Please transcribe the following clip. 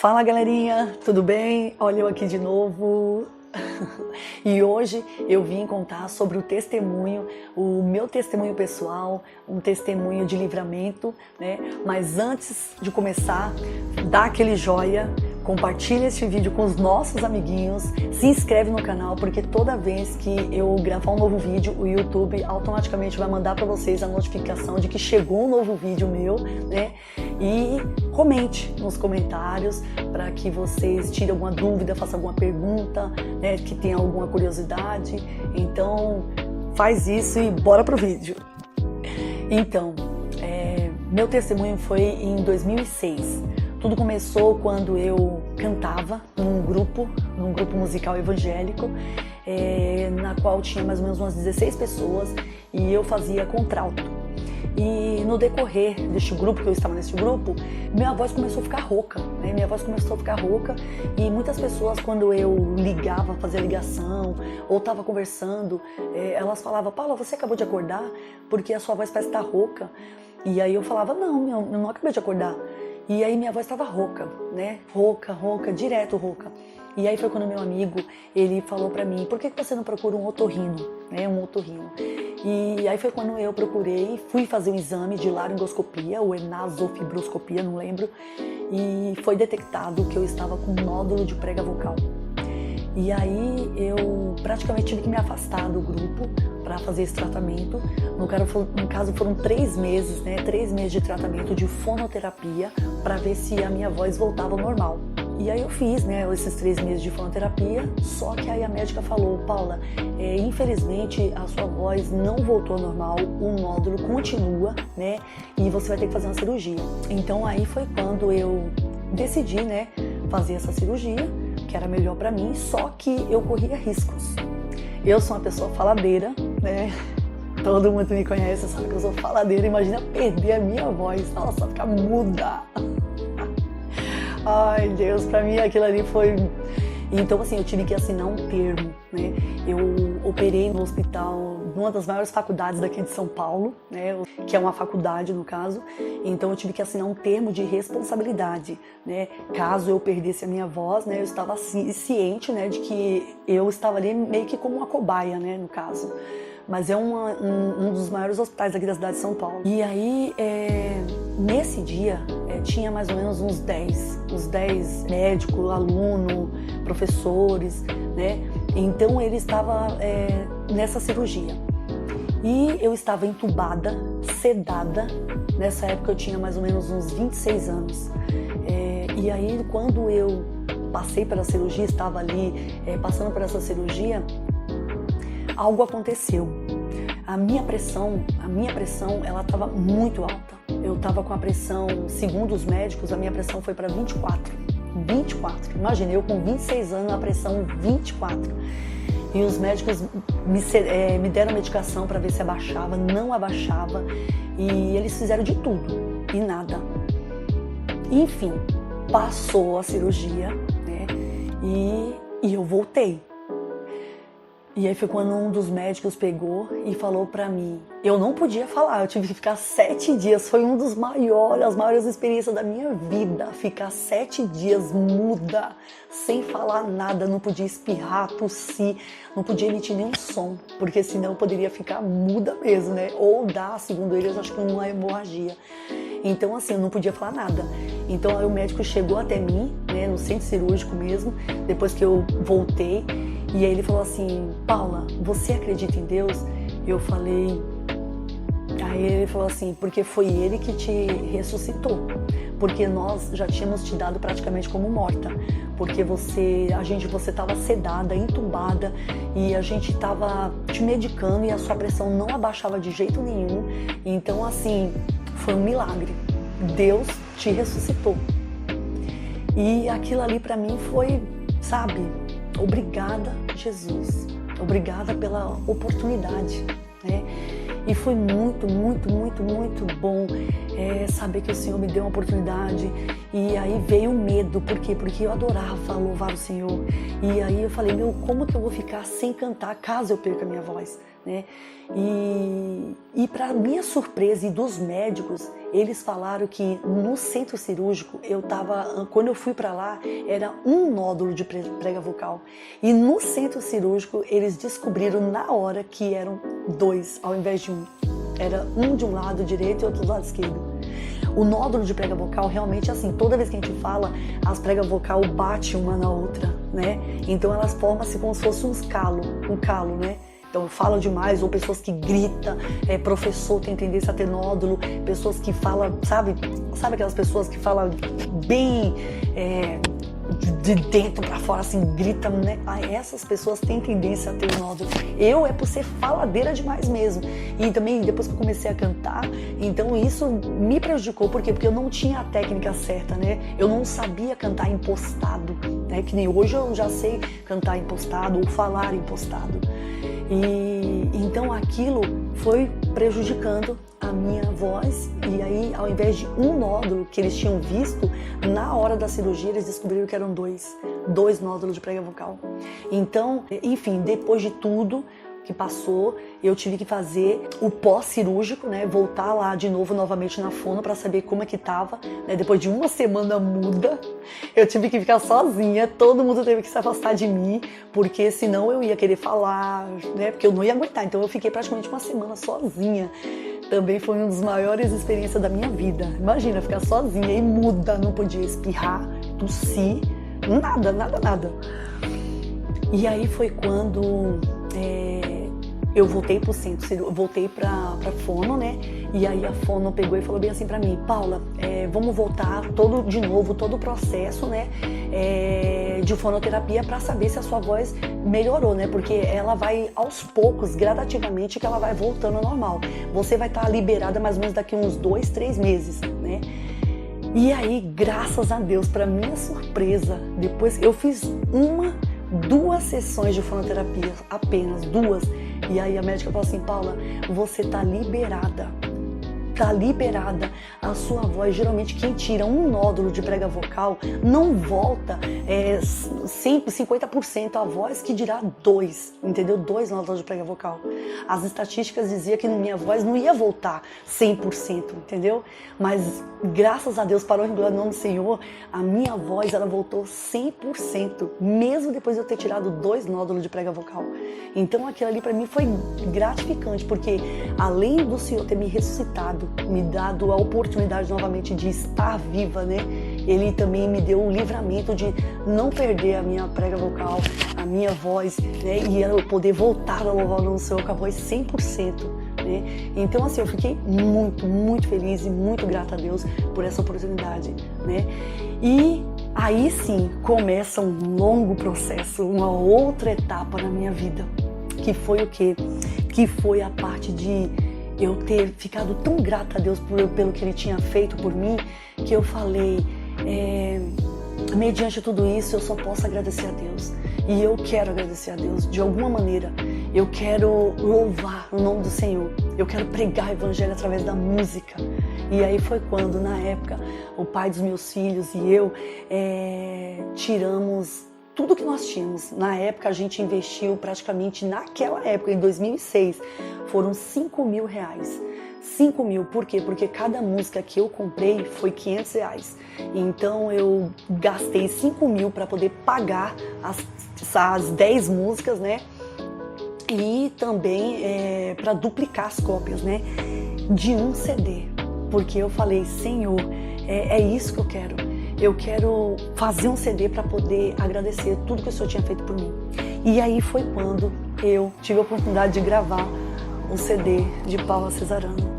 Fala galerinha, tudo bem? Olha eu aqui de novo. E hoje eu vim contar sobre o testemunho, o meu testemunho pessoal, um testemunho de livramento, né? Mas antes de começar, dá aquele joia, compartilha este vídeo com os nossos amiguinhos, se inscreve no canal, porque toda vez que eu gravar um novo vídeo, o YouTube automaticamente vai mandar para vocês a notificação de que chegou um novo vídeo meu, né? E comente nos comentários para que vocês tirem alguma dúvida, façam alguma pergunta, né, que tenha alguma curiosidade. Então faz isso e bora pro vídeo. Então, meu testemunho foi em 2006. Tudo começou quando eu cantava num grupo musical evangélico, na qual tinha mais ou menos umas 16 pessoas e eu fazia contralto. E no decorrer deste grupo, que eu estava nesse grupo, minha voz começou a ficar rouca, né? E muitas pessoas, quando eu ligava, fazia ligação ou estava conversando, elas falavam: Paula, você acabou de acordar? Porque a sua voz parece estar rouca. E aí eu falava: não, eu não acabei de acordar. E aí minha voz estava rouca, né? Rouca, direto rouca. E aí foi quando meu amigo, ele falou pra mim: por que você não procura um otorrino, né? Um otorrino. E aí foi quando eu procurei, fui fazer um exame de laringoscopia, ou nasofibroscopia, não lembro. E foi detectado que eu estava com um nódulo de prega vocal. E aí eu praticamente tive que me afastar do grupo para fazer esse tratamento. No caso foram 3 meses, né? 3 meses de tratamento de fonoterapia para ver se a minha voz voltava ao normal. E aí eu fiz, né, esses 3 meses de fonoterapia, só que aí a médica falou: Paula, infelizmente a sua voz não voltou ao normal, o nódulo continua, né, e você vai ter que fazer uma cirurgia. Então aí foi quando eu decidi, né, fazer essa cirurgia, que era melhor pra mim, só que eu corria riscos. Eu sou uma pessoa faladeira, né, todo mundo me conhece, sabe que eu sou faladeira, imagina perder a minha voz, nossa, ficar muda. Ai Deus, pra mim aquilo ali foi... Então assim, eu tive que assinar um termo, né? Eu operei no hospital, numa das maiores faculdades daqui de São Paulo, né? Que é uma faculdade no caso. Então eu tive que assinar um termo de responsabilidade, né? Caso eu perdesse a minha voz, né? Eu estava ciente, né? De que eu estava ali meio que como uma cobaia, né? No caso. Mas é um dos maiores hospitais aqui da cidade de São Paulo. E aí, nesse dia, tinha mais ou menos uns 10 médicos, aluno, professores, né? Então ele estava nessa cirurgia. E eu estava entubada, sedada. Nessa época eu tinha mais ou menos uns 26 anos. E aí, quando eu passei pela cirurgia, estava ali passando por essa cirurgia, algo aconteceu. A minha pressão, ela estava muito alta. Eu estava com a pressão, segundo os médicos, a minha pressão foi para 24. Imagina, eu com 26 anos, a pressão 24. E os médicos me deram medicação para ver se abaixava, não abaixava. E eles fizeram de tudo e nada. Enfim, passou a cirurgia, né? E eu voltei. E aí foi quando um dos médicos pegou e falou pra mim. Eu não podia falar, eu tive que ficar 7 dias. Foi um dos as maiores experiências da minha vida. Ficar 7 dias muda, sem falar nada. Não podia espirrar, tossir, não podia emitir nenhum som. Porque senão eu poderia ficar muda mesmo, né? Ou dar, segundo eles, acho que uma hemorragia. Então assim, eu não podia falar nada. Então aí o médico chegou até mim, né, no centro cirúrgico mesmo, depois que eu voltei. E aí ele falou assim: Paula, você acredita em Deus? Eu falei... Aí ele falou assim: porque foi ele que te ressuscitou. Porque nós já tínhamos te dado praticamente como morta. Porque você estava sedada, entubada, e a gente estava te medicando e a sua pressão não abaixava de jeito nenhum. Então assim, foi um milagre. Deus te ressuscitou. E aquilo ali pra mim foi, sabe... Obrigada, Jesus. Obrigada pela oportunidade, né? E foi muito bom saber que o Senhor me deu uma oportunidade E aí veio o medo, por quê? Porque eu adorava louvar o Senhor. E aí eu falei, como que eu vou ficar sem cantar caso eu perca a minha voz, né? E para minha surpresa e dos médicos, eles falaram que no centro cirúrgico, quando eu fui para lá, era um nódulo de prega vocal. E no centro cirúrgico, eles descobriram na hora que eram 2, ao invés de 1. Era um de um lado direito e outro do lado esquerdo. O nódulo de prega vocal realmente é assim, toda vez que a gente fala, as pregas vocal batem uma na outra, né? Então elas formam-se como se fosse um calo, né? Então fala demais, ou pessoas que gritam, professor tem tendência a ter nódulo, pessoas que falam, sabe aquelas pessoas que falam bem de dentro para fora, assim, gritam, né? Essas pessoas têm tendência a ter nódulo. Eu é por ser faladeira demais mesmo. E também depois que eu comecei a cantar, então isso me prejudicou, por quê? Porque eu não tinha a técnica certa, né? Eu não sabia cantar impostado, né? Que nem hoje eu já sei cantar impostado ou falar impostado. E então aquilo foi prejudicando a minha voz, e aí ao invés de um nódulo que eles tinham visto, na hora da cirurgia eles descobriram que eram dois nódulos de prega vocal. Então, enfim, depois de tudo que passou, eu tive que fazer o pós-cirúrgico, né? Voltar lá de novo, novamente na fono para saber como é que tava, né? Depois de uma semana muda, eu tive que ficar sozinha, todo mundo teve que se afastar de mim, porque senão eu ia querer falar, né? Porque eu não ia aguentar, então eu fiquei praticamente uma semana sozinha. Também foi uma das maiores experiências da minha vida. Imagina, ficar sozinha e muda, não podia espirrar, tossir, nada. E aí foi quando eu voltei pro centro, voltei pra fono, né? E aí a fono pegou e falou bem assim pra mim, Paula, vamos voltar de novo, todo o processo, né? De fonoterapia para saber se a sua voz melhorou, né? Porque ela vai aos poucos, gradativamente, que ela vai voltando ao normal. Você vai estar liberada mais ou menos daqui uns 2, 3 meses, né? E aí, graças a Deus, para minha surpresa, depois eu fiz 2 sessões de fonoterapia, apenas 2. E aí a médica falou assim, Paula, você tá liberada. A sua voz, geralmente quem tira um nódulo de prega vocal não volta 50% a voz, que dirá 2, entendeu? 2 nódulos de prega vocal. As estatísticas diziam que minha voz não ia voltar 100%, entendeu? Mas graças a Deus, para o nome do Senhor, a minha voz ela voltou 100%, mesmo depois de eu ter tirado 2 nódulos de prega vocal. Então aquilo ali para mim foi gratificante, porque além do Senhor ter me ressuscitado, me dado a oportunidade novamente de estar viva, né? Ele também me deu o livramento de não perder a minha prega vocal, a minha voz, né? E eu poder voltar a louvar o Senhor com a voz 100%, né? Então assim, eu fiquei muito feliz e muito grata a Deus por essa oportunidade, né? E aí sim começa um longo processo, uma outra etapa na minha vida, que foi o quê? Que foi a parte de eu ter ficado tão grata a Deus pelo que Ele tinha feito por mim, que eu falei, mediante tudo isso eu só posso agradecer a Deus. E eu quero agradecer a Deus de alguma maneira. Eu quero louvar o nome do Senhor. Eu quero pregar o Evangelho através da música. E aí foi quando, na época, o pai dos meus filhos e eu tiramos tudo que nós tínhamos. Na época a gente investiu praticamente, naquela época, em 2006, foram R$5.000. 5.000, por quê? Porque cada música que eu comprei foi R$500. Então eu gastei 5.000 para poder pagar as 10 músicas, né? E também para duplicar as cópias, né? De um CD. Porque eu falei, Senhor, é isso que eu quero. Eu quero fazer um CD para poder agradecer tudo que o Senhor tinha feito por mim. E aí foi quando eu tive a oportunidade de gravar um CD de Paula Cesarano.